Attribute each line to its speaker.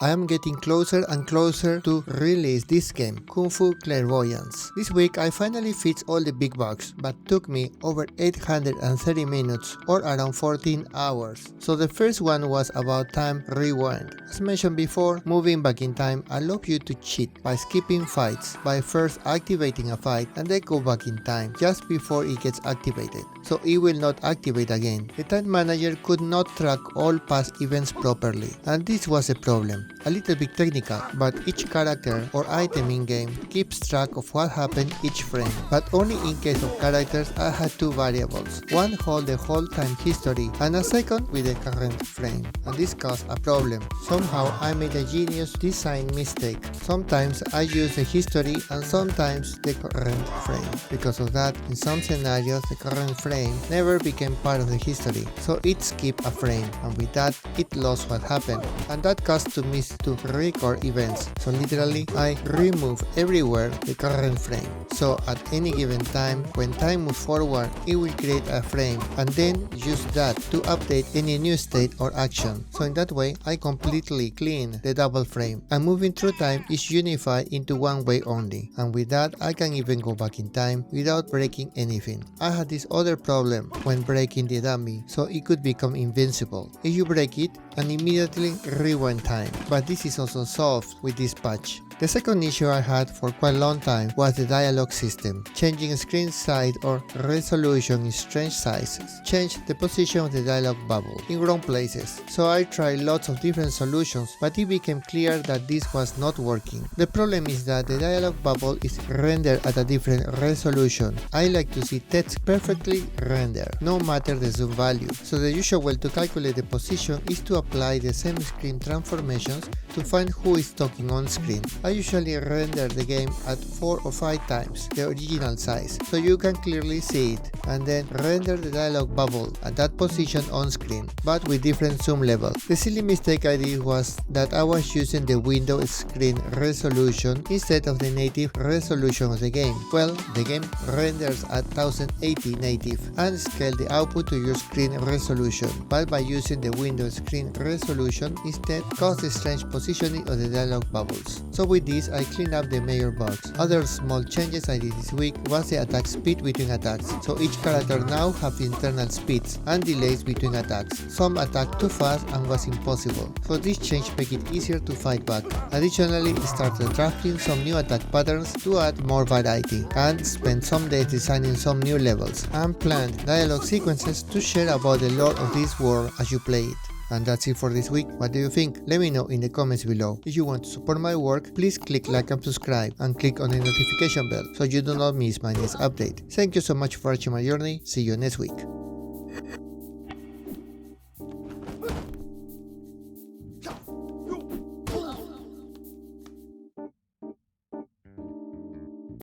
Speaker 1: I am getting closer and closer to release this game, Kung Fu Clairvoyance. This week I finally fixed all the big bugs, but took me over 830 minutes or around 14 hours. So the first one was about time rewind. As mentioned before, moving back in time allows you to cheat by skipping fights, by first activating a fight and then go back in time just before it gets activated, so it will not activate again. The time manager could not track all past events properly, and this was a problem. A little bit technical, but each character or item in game keeps track of what happened each frame. But only in case of characters I had two variables. One hold the whole time history and a second with the current frame, and this caused a problem. Somehow I made a genius design mistake. Sometimes I use the history and sometimes the current frame. Because of that, in some scenarios the current frame never became part of the history, so it skipped a frame, and with that it lost what happened, and that caused to miss to record events. So literally I remove everywhere the current frame, so at any given time when time moves forward it will create a frame and then use that to update any new state or action. So in that way I completely clean the double frame, and moving through time is unified into one way only, and with that I can even go back in time without breaking anything. I had this other problem when breaking the dummy, so it could become invincible if you break it and immediately rewind time, but this is also solved with this patch. The second issue I had for quite a long time was the dialogue system. Changing screen size or resolution in strange sizes changed the position of the dialogue bubble in wrong places. So I tried lots of different solutions, but it became clear that this was not working. The problem is that the dialogue bubble is rendered at a different resolution. I like to see text perfectly rendered, no matter the zoom value. So the usual way to calculate the position is to apply the same screen transformations to find who is talking on screen. I usually render the game at 4 or 5 times the original size, so you can clearly see it, and then render the dialogue bubble at that position on screen, but with different zoom level. The silly mistake I did was that I was using the window screen resolution instead of the native resolution of the game. Well, the game renders at 1080 native and scale the output to your screen resolution, but by using the window screen resolution instead caused the strange positioning of the dialogue bubbles. So with this I cleaned up the major bugs. Other small changes I did this week was the attack speed between attacks, so each character now have internal speeds and delays between attacks. Some attack too fast and was impossible, so this change make it easier to fight back. Additionally, started drafting some new attack patterns to add more variety, and spent some days designing some new levels, and planned dialogue sequences to share about the lore of this world as you play it. And that's it for this week. What do you think? Let me know in the comments below. If you want to support my work, please click like and subscribe, and click on the notification bell so you do not miss my next update. Thank you so much for watching my journey. See you next week.